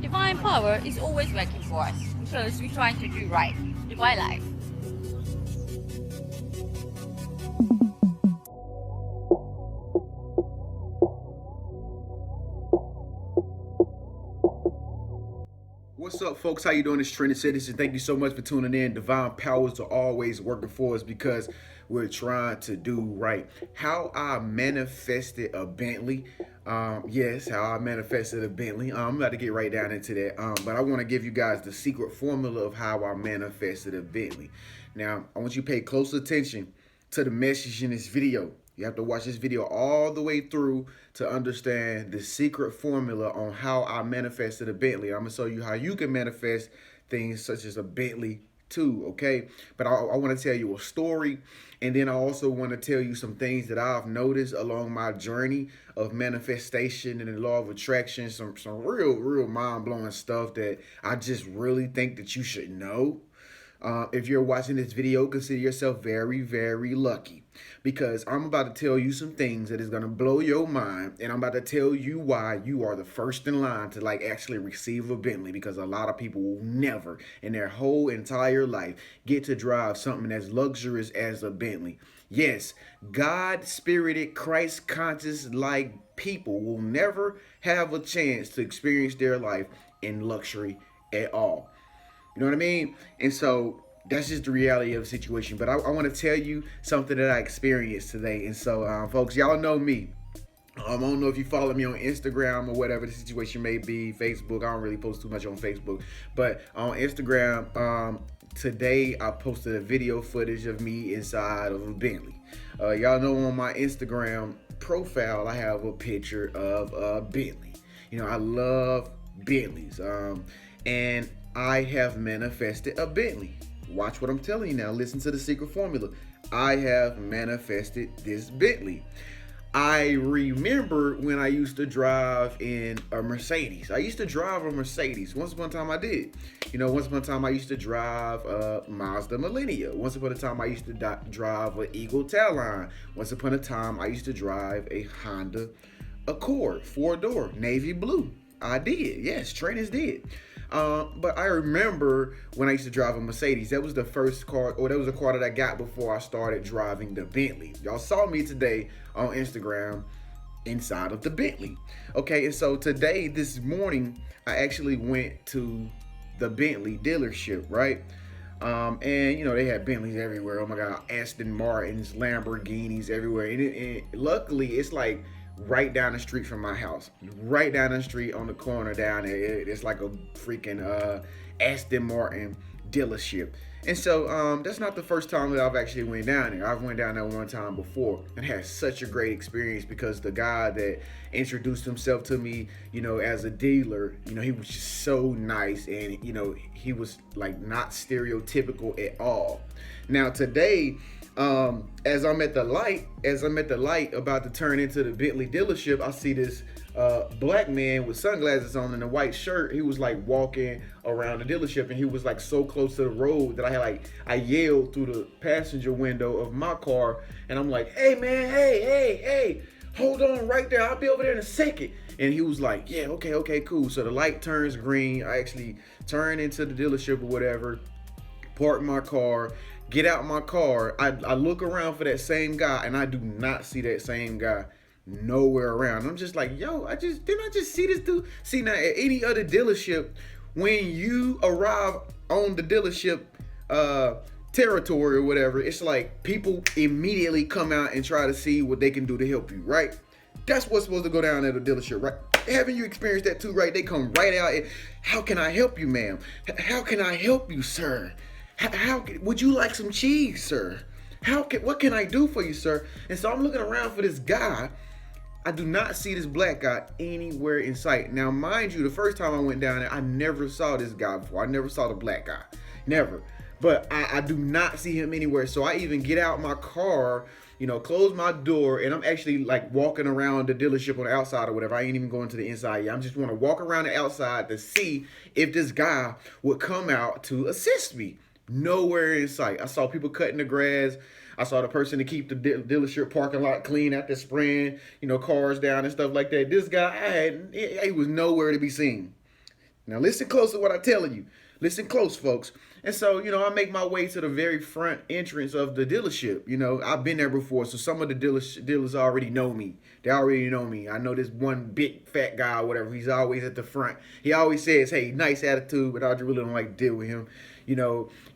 Divine power is always working for us because we're trying to do right. Divine life. What's up, folks? How you doing? It's Trending Citizen. Thank you so much for tuning in. Divine powers are always working for us because we're trying to do right. How I manifested a Bentley. Yes, how I manifested a Bentley. I'm about to get right down into that. But I want to give you guys the secret formula of how I manifested a Bentley. Now, I want you to pay close attention to the message in this video. You have to watch this video all the way through to understand the secret formula on how I manifested a Bentley. I'm going to show you how you can manifest things such as a Bentley too, okay? But I want to tell you a story, and then I also want to tell you some things that I've noticed along my journey of manifestation and the law of attraction, some real mind-blowing stuff that I just really think that you should know. If you're watching this video, consider yourself very lucky because I'm about to tell you some things that is going to blow your mind, and I'm about to tell you why you are the first in line to actually receive a Bentley, because a lot of people will never in their whole entire life get to drive something as luxurious as a Bentley. Yes, God-spirited, Christ-conscious people will never have a chance to experience their life in luxury at all. You know what I mean? And so that's just the reality of the situation. But I want to tell you something that I experienced today. And so, folks, y'all know me. I don't know if you follow me on Instagram or whatever the situation may be, Facebook. I don't really post too much on Facebook. But on Instagram, today I posted a video footage of me inside of a Bentley. Y'all know on my Instagram profile, I have a picture of a Bentley. You know, I love Bentleys. And I have manifested a Bentley. Watch what I'm telling you now. Listen to the secret formula. I have manifested this Bentley. I remember when I used to drive in a Mercedes. I used to drive a Mercedes. Once upon a time I did. You know, once upon a time I used to drive a Mazda Millennia. Once upon a time I used to drive an Eagle Talon. Once upon a time I used to drive a Honda Accord, 4-door, navy blue. I did. Yes, trainers did. But I remember when I used to drive a Mercedes. That was the first car, or that was a car that I got before I started driving the Bentley. Y'all saw me today on Instagram inside of the Bentley. Okay, and so today, this morning, I actually went to the Bentley dealership, right? And you know, they had Bentleys everywhere. Oh my God, Aston Martins, Lamborghinis everywhere. And luckily, it's like right down the street from my house, right down the street on the corner down there. It's like a freaking Aston Martin dealership. And so that's not the first time that I've actually went down there. I've went down there one time before and had such a great experience because the guy that introduced himself to me, you know, as a dealer, you know, he was just so nice, and you know, he was like not stereotypical at all. Now today, as I'm at the light about to turn into the Bentley dealership, I see this black man with sunglasses on and a white shirt. He was like walking around the dealership, and he was like so close to the road that I yelled through the passenger window of my car, and I'm like, "Hey man, hey, hold on right there. I'll be over there in a second." And he was like, "Yeah, okay, cool." So the light turns green. I actually turn into the dealership or whatever, park my car, get out my car. I look around for that same guy, and I do not see that same guy nowhere around. I'm just like, yo, didn't I just see this dude? See, now at any other dealership, when you arrive on the dealership territory or whatever, it's like people immediately come out and try to see what they can do to help you, right? That's what's supposed to go down at a dealership, right? Haven't you experienced that too, right? They come right out and, "How can I help you, ma'am? How can I help you, sir? How would you like some cheese, sir? What can I do for you, sir?" And so I'm looking around for this guy. I do not see this black guy anywhere in sight. Now, mind you, the first time I went down there, I never saw this guy before. I never saw the black guy. Never. But I do not see him anywhere. So I even get out my car, you know, close my door, and I'm actually like walking around the dealership on the outside or whatever. I ain't even going to the inside yet. I just want to walk around the outside to see if this guy would come out to assist me. Nowhere in sight. I saw people cutting the grass. I saw the person to keep the dealership parking lot clean after spraying, you know, cars down and stuff like that. This guy, he was nowhere to be seen. Now listen close to what I'm telling you. Listen close, folks. And so, I make my way to the very front entrance of the dealership. I've been there before, so some of the dealers already know me. They already know me. I know this one big fat guy or whatever. He's always at the front. He always says, hey, nice attitude, but I really don't like to deal with him.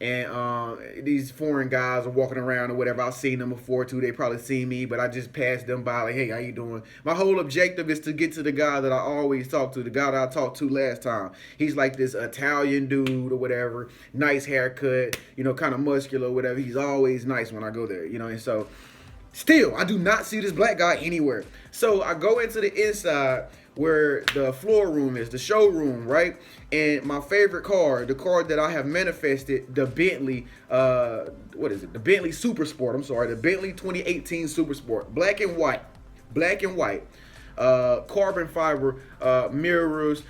And these foreign guys are walking around or whatever. I've seen them before too. They probably seen me, but I just passed them by like, hey, how you doing? My whole objective is to get to the guy that I always talk to, the guy that I talked to last time. He's like this Italian dude or whatever, nice haircut, kind of muscular or whatever. He's always nice when I go there, and so still, I do not see this black guy anywhere. So I go into the inside where the floor room is, the showroom, right? And my favorite car, the car that I have manifested, the Bentley, what is it? The Bentley Supersport. I'm sorry, the Bentley 2018 Supersport, black and white, carbon fiber mirrors,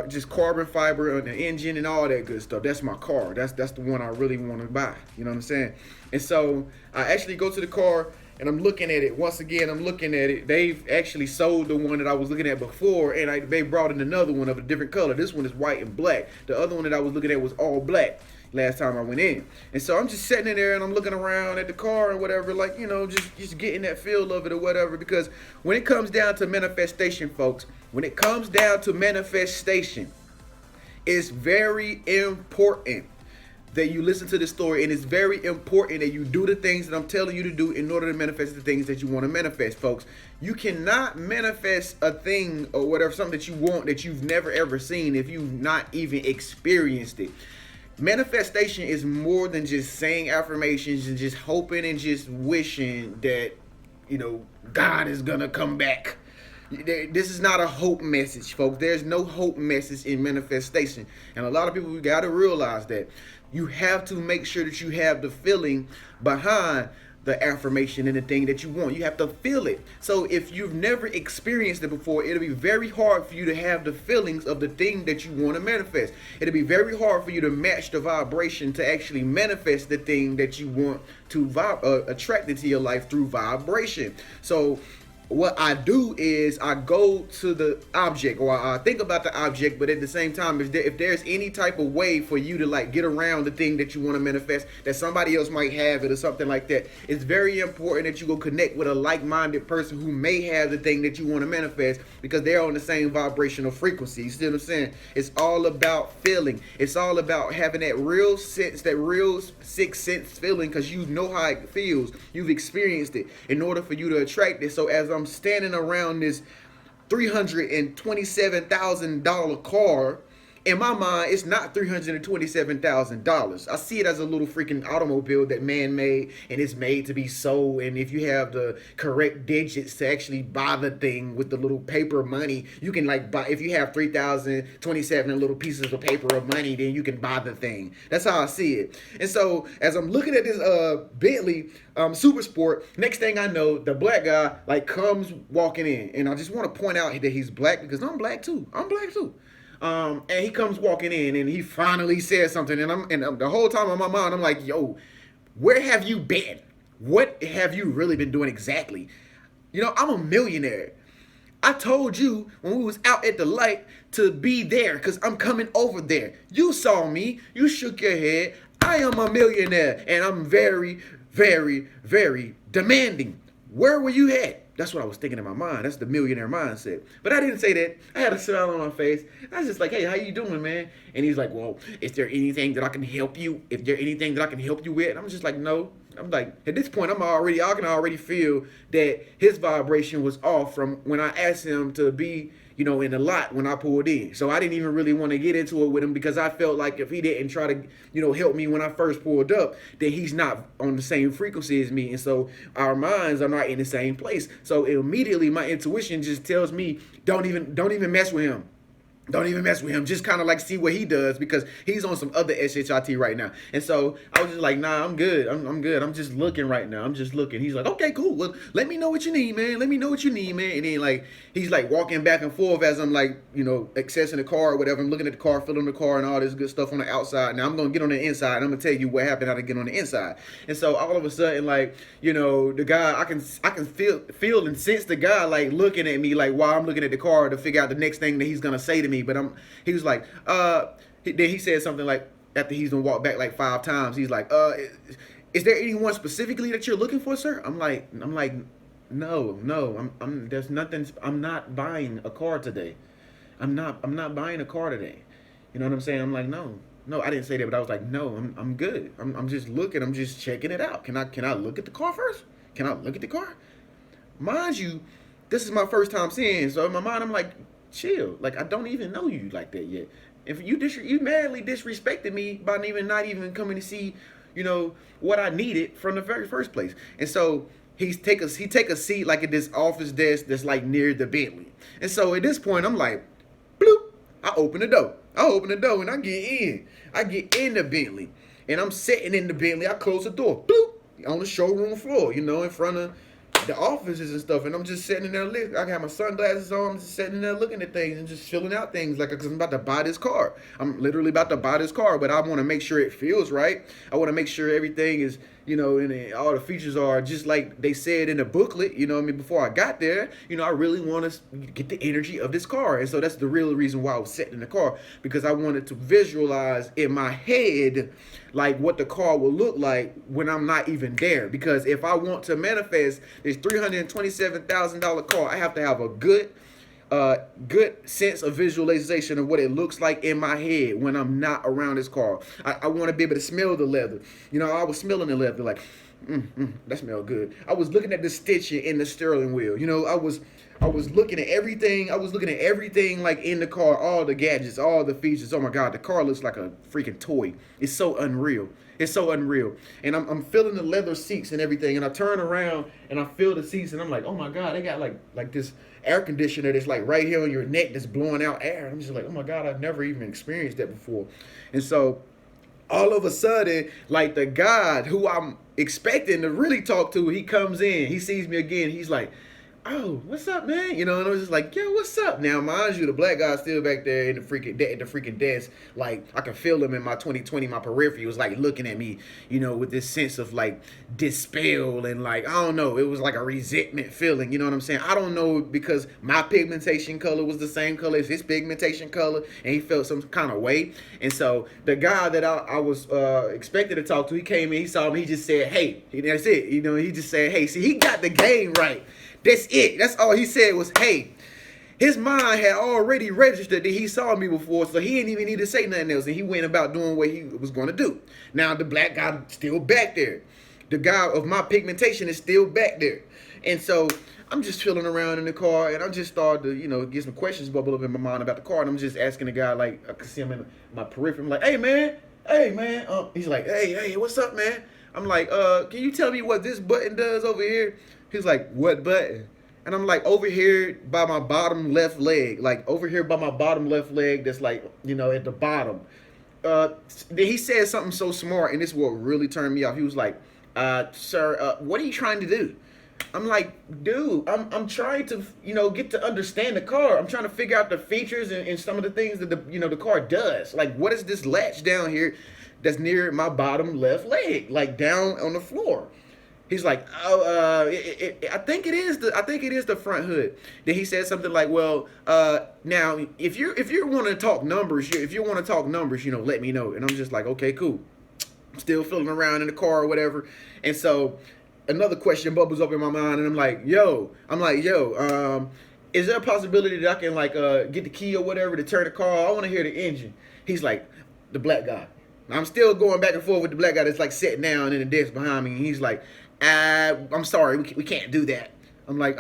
just carbon fiber on the engine and all that good stuff. That's my car. That's the one I really want to buy. You know what I'm saying? And so I actually go to the car. And I'm looking at it. Once again, I'm looking at it. They've actually sold the one that I was looking at before, and they brought in another one of a different color. This one is white and black. The other one that I was looking at was all black last time I went in. And so I'm just sitting in there, and I'm looking around at the car and whatever, like, just getting that feel of it or whatever. Because when it comes down to manifestation, folks, it's very important that you listen to the story, and it's very important that you do the things that I'm telling you to do in order to manifest the things that you want to manifest, folks. You cannot manifest a thing or whatever, something that you want that you've never ever seen if you've not even experienced it. Manifestation is more than just saying affirmations and just hoping and just wishing that, God is gonna come back. This is not a hope message, folks. There's no hope message in manifestation. And a lot of people, we got to realize that you have to make sure that you have the feeling behind the affirmation and the thing that you want. You have to feel it. So if you've never experienced it before, it'll be very hard for you to have the feelings of the thing that you want to manifest. It'll be very hard for you to match the vibration to actually manifest the thing that you want to attract into your life through vibration. So what I do is I go to the object, or I think about the object, but at the same time, if there's any type of way for you to like get around the thing that you want to manifest, that somebody else might have it or something like that, it's very important that you go connect with a like-minded person who may have the thing that you want to manifest, because they're on the same vibrational frequency. You see what I'm saying? It's all about feeling. It's all about having that real sense, that real sixth sense feeling, because you know how it feels. You've experienced it in order for you to attract it. So as I'm standing around this $327,000 car, in my mind, it's not $327,000. I see it as a little freaking automobile that man made, and it's made to be sold. And if you have the correct digits to actually buy the thing with the little paper money, you can like buy. If you have 3,027 little pieces of paper of money, then you can buy the thing. That's how I see it. And so as I'm looking at this Bentley Supersport, next thing I know, the black guy like comes walking in, and I just want to point out that he's black because I'm black too. And he comes walking in, and he finally says something, and the whole time in my mind, I'm like, yo, where have you been? What have you really been doing exactly? I'm a millionaire. I told you when we was out at the light to be there because I'm coming over there. You saw me. You shook your head. I am a millionaire, and I'm very, very, very demanding. Where were you at? That's what I was thinking in my mind. That's the millionaire mindset. But I didn't say that. I had a smile on my face. I was just like, hey, how you doing, man? And he's like, well, is there anything that I can help you? Is there anything that I can help you with? And I'm just like, no. I'm like, at this point, I can already feel that his vibration was off from when I asked him to be, in the lot when I pulled in. So I didn't even really want to get into it with him because I felt like if he didn't try to, help me when I first pulled up, then he's not on the same frequency as me. And so our minds are not in the same place. So immediately my intuition just tells me, don't even mess with him. Don't even mess with him. Just kind of like see what he does because he's on some other SHIT right now. And so I was just like, nah, I'm good. I'm good. I'm just looking right now. I'm just looking. He's like, okay, cool. Well, let me know what you need, man. And then like, he's like walking back and forth as I'm like, accessing the car or whatever. I'm looking at the car, filling the car and all this good stuff on the outside. Now I'm going to get on the inside and I'm going to tell you what happened how to get on the inside. And so all of a sudden, like, the guy, I can feel and sense the guy like looking at me like while I'm looking at the car to figure out the next thing that he's going to say to me. me, but he was like, then he said something like, after he's gonna walk back like 5 times, he's like, is there anyone specifically that you're looking for, sir? I'm like, no, there's nothing. I'm not buying a car today. I'm not buying a car today. You know what I'm saying? I'm like, no, I didn't say that, but I was like, no, I'm good. I'm just looking. I'm just checking it out. Can I look at the car first? Can I look at the car? Mind you, this is my first time seeing. So in my mind, I'm like, chill. Like, I don't even know you like that yet. If you madly disrespected me by not even coming to see, what I needed from the very first place. And so he take a seat like at this office desk that's like near the Bentley. And so at this point, I'm like, bloop. I open the door and I get in. I get in the Bentley, and I'm sitting in the Bentley. I close the door, bloop, on the showroom floor, in front of the offices and stuff. And I'm just sitting in there. I got my sunglasses on. I'm just sitting in there looking at things and just filling out things because I'm about to buy this car. I'm literally about to buy this car, but I want to make sure it feels right. I want to make sure everything is, and all the features are just like they said in the booklet, before I got there, I really want to get the energy of this car. And so that's the real reason why I was sitting in the car, because I wanted to visualize in my head, like what the car will look like when I'm not even there. Because if I want to manifest this $327,000 car, I have to have a good sense of visualization of what it looks like in my head when I'm not around this car. I want to be able to smell the leather. I was smelling the leather like, that smelled good. I was looking at the stitching in the steering wheel. I was looking at everything. I was looking at everything like in the car, all the gadgets, all the features. Oh my God, the car looks like a freaking toy. It's so unreal. It's so unreal. And I'm feeling the leather seats and everything. And I turn around and I feel the seats and I'm like, oh my God, they got like this air conditioner that's like right here on your neck that's blowing out air. I'm just like, oh my God, I've never even experienced that before. And so all of a sudden, like the guy who I'm expecting to really talk to, he comes in, he sees me again. He's like, oh, what's up, man? And I was just like, yo, what's up? Now, mind you, the black guy's still back there in the freaking desk. Like, I can feel him in my 2020, my periphery was like looking at me, with this sense of like dispel and like, I don't know, it was like a resentment feeling, you know what I'm saying? I don't know, because my pigmentation color was the same color as his pigmentation color, and he felt some kind of way. And so the guy that I was expected to talk to, he came in, he saw me, he just said, hey, that's it. He just said, hey, see, he got the game right. That's it. That's all he said was, hey. His mind had already registered that he saw me before, so he didn't even need to say nothing else. And he went about doing what he was going to do. Now, the black guy still back there. The guy of my pigmentation is still back there. And so I'm just feeling around in the car, and I just started to, get some questions bubble up in my mind about the car. And I'm just asking the guy, like, I can see him in my periphery. I'm like, hey, man. He's like, hey, what's up, man? I'm like, can you tell me what this button does over here? He's like, what button? And I'm like, over here by my bottom left leg. Like, over here by my bottom left leg that's like, at the bottom. He said something so smart, and this will really turn me off. He was like, sir, what are you trying to do? I'm like, dude, I'm trying to, get to understand the car. I'm trying to figure out the features and some of the things that the car does. Like, what is this latch down here that's near my bottom left leg, like down on the floor? He's like, oh, I think it is the front hood. Then he said something like, well, now if you want to talk numbers, let me know. And I'm just like, okay, cool. I'm still feeling around in the car or whatever. And so another question bubbles up in my mind, and I'm like, yo, is there a possibility that I can like get the key or whatever to turn the car? I want to hear the engine. He's like, the black guy. I'm still going back and forth with the black guy that's like sitting down in the desk behind me, and he's like, I'm sorry, we can't do that. I'm like,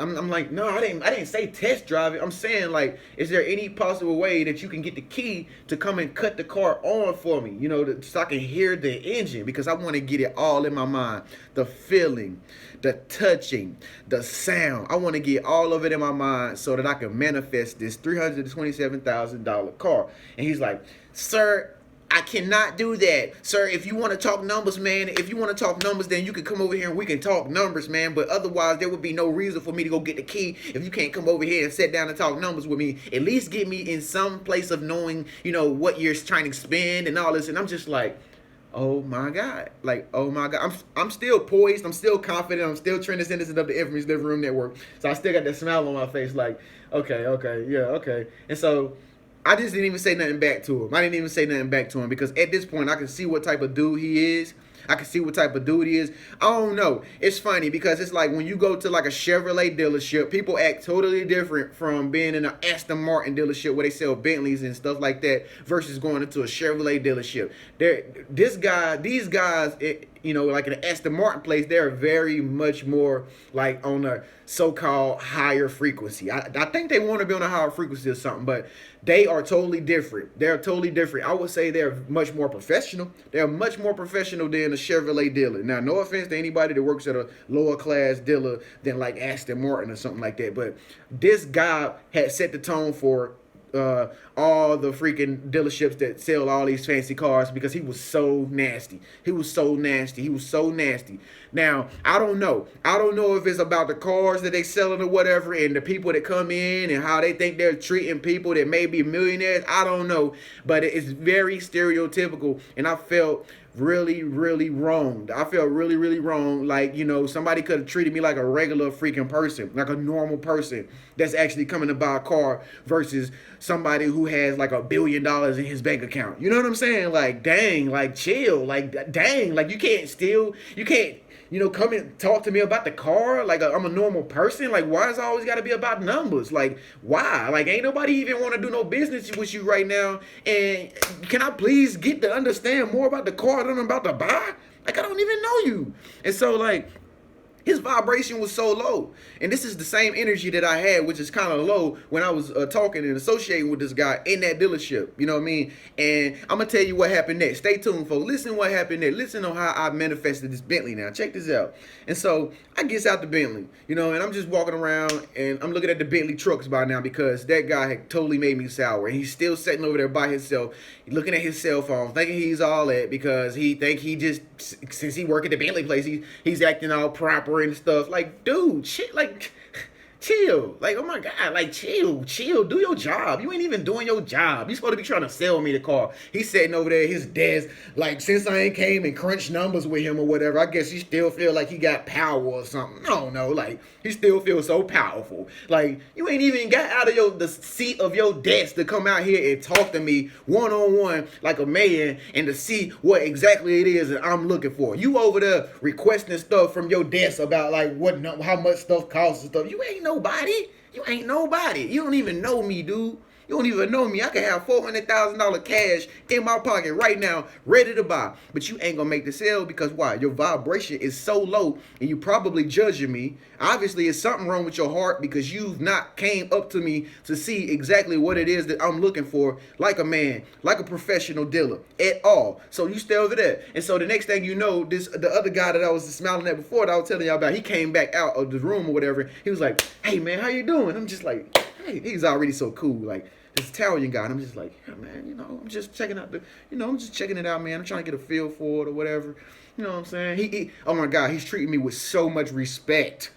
no, I didn't say test drive it. I'm saying, like, is there any possible way that you can get the key to come and cut the car on for me, so I can hear the engine, because I want to get it all in my mind, the feeling, the touching, the sound. I want to get all of it in my mind so that I can manifest this $327,000 car. And he's like, sir, I cannot do that. Sir, if you want to talk numbers, man, then you can come over here and we can talk numbers, man. But otherwise, there would be no reason for me to go get the key if you can't come over here and sit down and talk numbers with me. At least get me in some place of knowing, what you're trying to spend and all this. And I'm just like, oh my God. Like, oh my God. I'm still poised. I'm still confident. I'm still trending citizens of the Infamous Living Room Network. So I still got that smile on my face like, okay. And so I just didn't even say nothing back to him. I didn't even say nothing back to him because at this point I can see what type of dude he is. I can see what type of dude he is. I don't know. It's funny because it's like when you go to like a Chevrolet dealership, people act totally different from being in an Aston Martin dealership where they sell Bentleys and stuff like that versus going into a Chevrolet dealership. These guys, like in the Aston Martin place, they're very much more like on a so-called higher frequency. I think they want to be on a higher frequency or something, but they are totally different. They're totally different. I would say they're much more professional. They're much more professional than a Chevrolet dealer. Now, no offense to anybody that works at a lower class dealer than like Aston Martin or something like that, but this guy had set the tone for all the freaking dealerships that sell all these fancy cars because he was so nasty. He was so nasty. He was so nasty. Now, I don't know. I don't know if it's about the cars that they selling or whatever and the people that come in and how they think they're treating people that may be millionaires. I don't know. But it's very stereotypical, and I felt really, really wronged. I felt really, really wrong. Like, somebody could have treated me like a regular freaking person, like a normal person that's actually coming to buy a car versus somebody who has like $1 billion in his bank account. You know what I'm saying? Like, dang, like chill, like, dang, like you can't come and talk to me about the car like I'm a normal person. Like, why is it always got to be about numbers? Like, why? Like, ain't nobody even want to do no business with you right now. And can I please get to understand more about the car that I'm about to buy? Like, I don't even know you. And so, like, his vibration was so low. And this is the same energy that I had, which is kind of low when I was talking and associating with this guy in that dealership. You know what I mean? And I'm going to tell you what happened next. Stay tuned, folks. Listen what happened next. Listen on how I manifested this Bentley now. Check this out. And so I gets out the Bentley, and I'm just walking around and I'm looking at the Bentley trucks by now because that guy had totally made me sour. And he's still sitting over there by himself, looking at his cell phone, thinking he's all that because he think he just, since he work at the Bentley place, he's acting all proper and stuff. Like, dude, shit, like, chill. Like, oh my God, like, chill. Do your job. You ain't even doing your job. You supposed to be trying to sell me the car. He's sitting over there at his desk, like, since I ain't came and crunched numbers with him or whatever, I guess he still feel like he got power or something. No, like, he still feels so powerful. Like, you ain't even got out of the seat of your desk to come out here and talk to me one-on-one like a man and to see what exactly it is that I'm looking for. You over there requesting stuff from your desk about, like, how much stuff costs and stuff. You ain't nobody. You ain't nobody. You don't even know me, dude. You don't even know me. I can have $400,000 cash in my pocket right now, ready to buy. But you ain't going to make the sale because why? Your vibration is so low and you probably judging me. Obviously, it's something wrong with your heart because you've not came up to me to see exactly what it is that I'm looking for, like a man, like a professional dealer at all. So you stay over there. And so the next thing you know, the other guy that I was smiling at before that I was telling y'all about, he came back out of the room or whatever. He was like, hey, man, how you doing? I'm just like, hey, he's already so cool. Like, this Italian guy, and I'm just like, yeah, man, I'm just checking out I'm just checking it out, man. I'm trying to get a feel for it or whatever. You know what I'm saying? He oh my God, he's treating me with so much respect.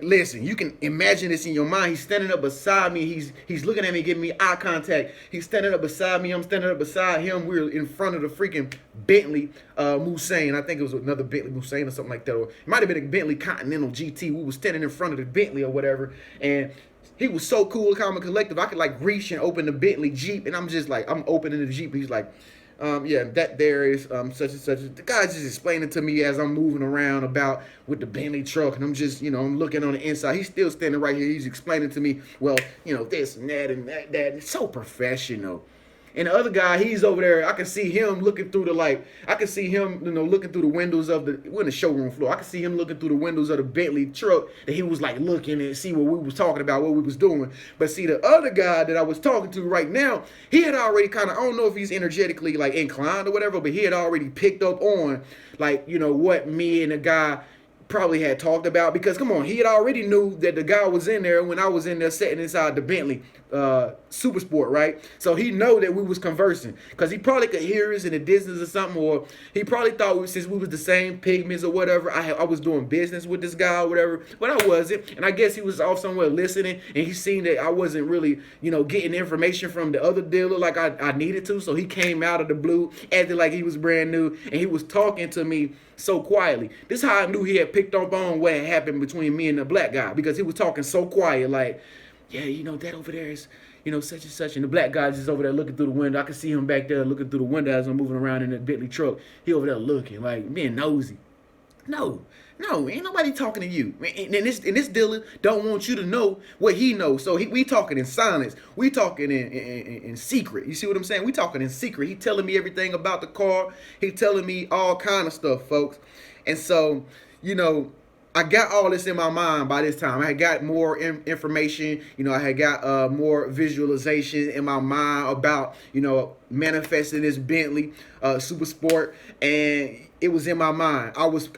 Listen, you can imagine this in your mind. He's standing up beside me. He's looking at me, giving me eye contact. He's standing up beside me. I'm standing up beside him. We're in front of the freaking Bentley Musain. I think it was another Bentley Musain or something like that. Or it might have been a Bentley Continental GT. We were standing in front of the Bentley or whatever, and he was so cool, calm, and collective. I could like reach and open the Bentley Jeep, and I'm just like, I'm opening the Jeep. He's like, yeah, that there is such and such. The guy's just explaining to me as I'm moving around about with the Bentley truck, and I'm just, I'm looking on the inside. He's still standing right here. He's explaining to me, well, this and that and that. It's so professional. And the other guy, he's over there. I can see him looking through looking through the windows of we're in the showroom floor. I can see him looking through the windows of the Bentley truck that he was like looking and see what we was talking about, what we was doing. But see, the other guy that I was talking to right now, he had already kind of, I don't know if he's energetically like inclined or whatever, but he had already picked up on like, what me and the guy probably had talked about, because come on, he had already knew that the guy was in there when I was in there sitting inside the Bentley Supersport, right? So he know that we was conversing because he probably could hear us in the distance or something, or he probably thought since we was the same pigments or whatever, I was doing business with this guy or whatever, but I wasn't. And I guess he was off somewhere listening, and he seen that I wasn't really, getting information from the other dealer like I needed to. So he came out of the blue, acting like he was brand new, and he was talking to me so quietly. This is how I knew he had picked up on what had happened between me and the black guy, because he was talking so quiet, like, yeah, that over there is, such and such. And the black guy's just over there looking through the window. I can see him back there looking through the window as I'm moving around in the Bentley truck. He over there looking, like, being nosy. No, ain't nobody talking to you. And this dealer don't want you to know what he knows. So we talking in silence. We talking in secret. You see what I'm saying? We talking in secret. He telling me everything about the car. He telling me all kind of stuff, folks. And so, I got all this in my mind by this time. I had got more information. I had got more visualization in my mind about, manifesting this Bentley Supersport, and it was in my mind. I was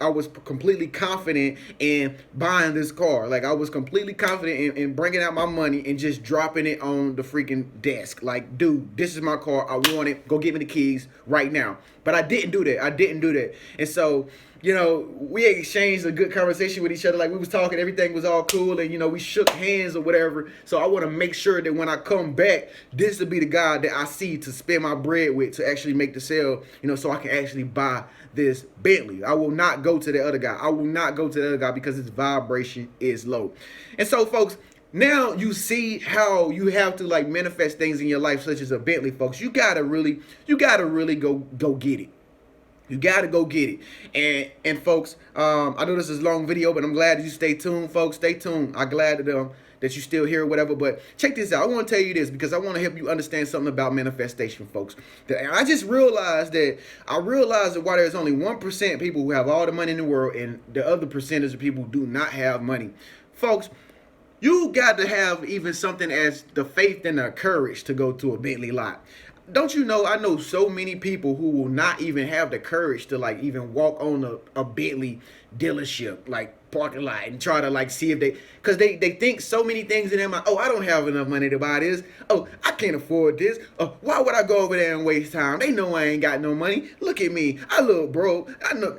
completely confident in buying this car. Like, I was completely confident in bringing out my money and just dropping it on the freaking desk. Like, dude, this is my car. I want it. Go get me the keys right now. But I didn't do that. And so, we exchanged a good conversation with each other. Like, we was talking, everything was all cool, and, we shook hands or whatever. So I want to make sure that when I come back, this will be the guy that I see to spend my bread with to actually make the sale, so I can actually buy this Bentley. I will not go to the other guy. Because his vibration is low. And so, folks, now you see how you have to like manifest things in your life, such as a Bentley, folks. You gotta really go get it. You gotta go get it. And folks, I know this is a long video, but I'm glad that you stay tuned, folks. Stay tuned. I'm glad that you still here or whatever. But check this out. I want to tell you this because I want to help you understand something about manifestation, folks. I just realized that while there's only 1% people who have all the money in the world and the other percentage of people who do not have money, folks, you got to have even something as the faith and the courage to go to a Bentley lot. Don't you know, I know so many people who will not even have the courage to like even walk on a Bentley dealership, like parking lot, and try to like see if because they think so many things in their mind. Oh, I don't have enough money to buy this. Oh, I can't afford this. Oh, why would I go over there and waste time? They know I ain't got no money. Look at me. I look broke.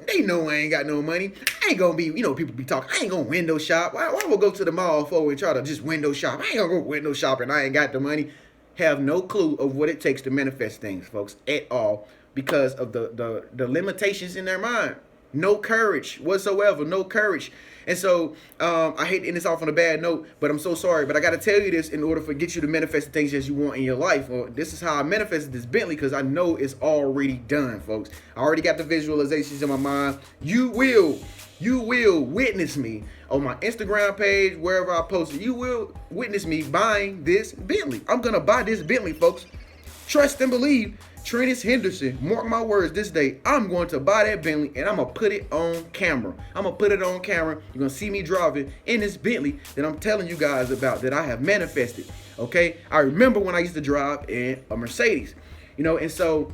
They know I ain't got no money. I ain't gonna be, people be talking. I ain't gonna window shop. Why would I go to the mall for and try to just window shop? I ain't gonna go window shop and I ain't got the money. Have no clue of what it takes to manifest things, folks, at all, because of the limitations in their mind. No courage whatsoever, no courage. And so I hate to end this off on a bad note, but I'm so sorry. But I got to tell you this in order to get you to manifest the things that you want in your life. Well, this is how I manifested this Bentley, because I know it's already done, folks. I already got the visualizations in my mind. You will witness me on my Instagram page, wherever I post it. You will witness me buying this Bentley. I'm going to buy this Bentley, folks. Trust and believe. Trennis Henderson, mark my words, this day, I'm going to buy that Bentley and I'm going to put it on camera. You're going to see me driving in this Bentley that I'm telling you guys about, that I have manifested, okay? I remember when I used to drive in a Mercedes, and so,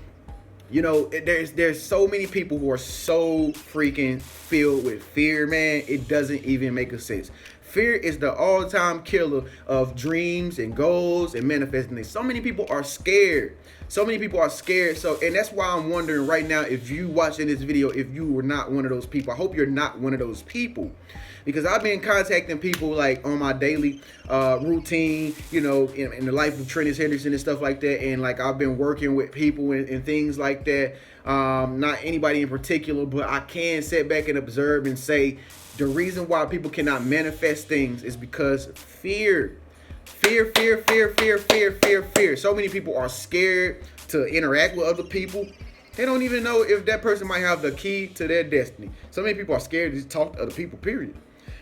there's so many people who are so freaking filled with fear, man. It doesn't even make a sense. Fear is the all-time killer of dreams and goals and manifesting things. So many people are scared. So, and that's why I'm wondering right now, if you watching this video, if you were not one of those people. I hope you're not one of those people, because I've been contacting people like on my daily routine, in the life of Trennis Henderson and stuff like that. And like, I've been working with people and things like that. Not anybody in particular, but I can sit back and observe and say the reason why people cannot manifest things is because fear. Fear. So many people are scared to interact with other people. They don't even know if that person might have the key to their destiny. So many people are scared to talk to other people, period.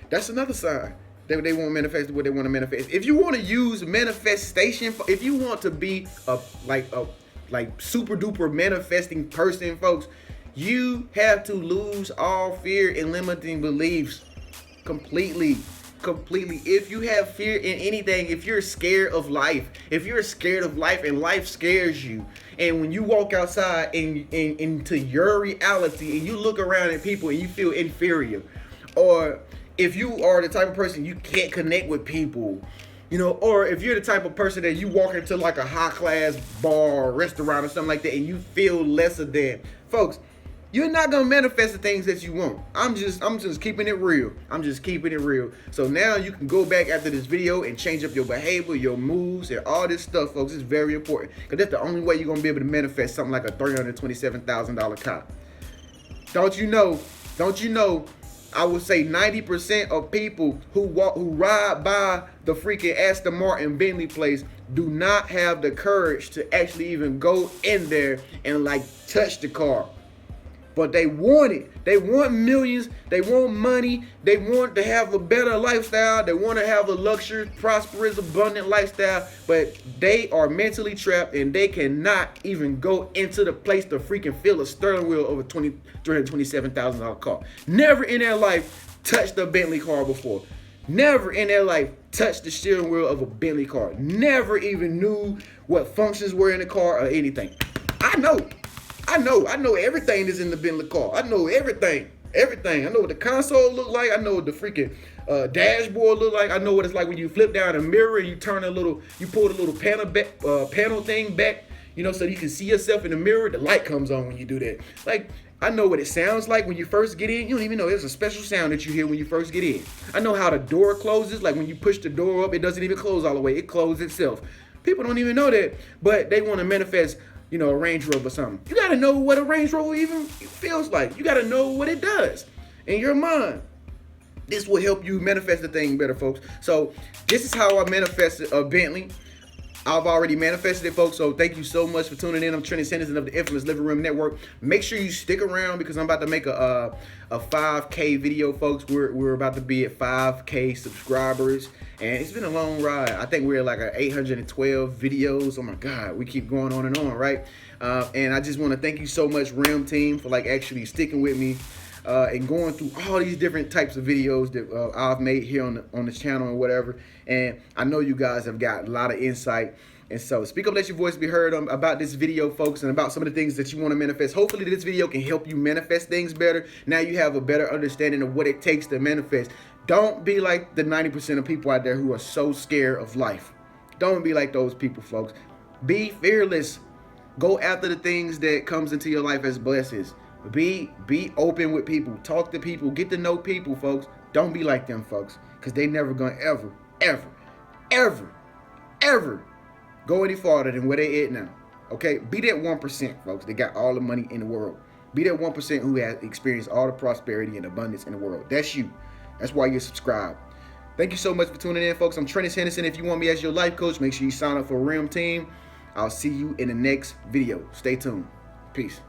That's another sign that they won't manifest what they want to manifest. If you want to use manifestation, if you want to be a super duper manifesting person, folks, you have to lose all fear and limiting beliefs completely. If you have fear in anything, if you're scared of life and life scares you, and when you walk outside and into your reality and you look around at people and you feel inferior, or if you are the type of person you can't connect with people, or if you're the type of person that you walk into like a high class bar or restaurant or something like that and you feel lesser than, folks, you're not gonna manifest the things that you want. I'm just keeping it real. So now you can go back after this video and change up your behavior, your moves, and all this stuff, folks. It's very important, because that's the only way you're gonna be able to manifest something like a $327,000 car. Don't you know? I would say 90% of people who ride by the freaking Aston Martin Bentley place do not have the courage to actually even go in there and like touch the car. But they want it. They want millions. They want money. They want to have a better lifestyle. They want to have a luxurious, prosperous, abundant lifestyle. But they are mentally trapped and they cannot even go into the place to freaking feel a steering wheel of a $327,000 car. Never in their life touched a Bentley car before. Never in their life touched the steering wheel of a Bentley car. Never even knew what functions were in the car or anything. I know everything is in the Bentley car. I know everything. I know what the console look like. I know what the freaking dashboard look like. I know what it's like when you flip down a mirror and you pull the little panel thing back, so you can see yourself in the mirror. The light comes on when you do that. Like, I know what it sounds like when you first get in. You don't even know there's a special sound that you hear when you first get in. I know how the door closes. Like when you push the door up, it doesn't even close all the way. It closes itself. People don't even know that, but they want to manifest a Range Rover or something. You got to know what a Range Rover even feels like. You got to know what it does in your mind. This will help you manifest the thing better, folks. So this is how I manifested a Bentley. I've already manifested it, folks. So thank you so much for tuning in. I'm Trent Henderson of the Infamous Living Room Network. Make sure you stick around because I'm about to make a 5K video, folks. We're about to be at 5K subscribers. And it's been a long ride. I think we're at like 812 videos. Oh my God, we keep going on and on, right? And I just want to thank you so much, Rim Team, for like actually sticking with me and going through all these different types of videos that I've made here on this channel and whatever. And I know you guys have got a lot of insight. And so speak up, let your voice be heard about this video, folks, and about some of the things that you want to manifest. Hopefully this video can help you manifest things better. Now you have a better understanding of what it takes to manifest. Don't be like the 90% of people out there who are so scared of life. Don't be like those people, folks. Be fearless. Go after the things that comes into your life as blessings. Be open with people. Talk to people. Get to know people, folks. Don't be like them, folks, because they never gonna ever go any farther than where they at now. Okay? Be that 1%, folks. They got all the money in the world. Be that 1% who has experienced all the prosperity and abundance in the world. That's you. That's why you're subscribed. Thank you so much for tuning in, folks. I'm Trent Henderson. If you want me as your life coach, make sure you sign up for Rim Team. I'll see you in the next video. Stay tuned. Peace.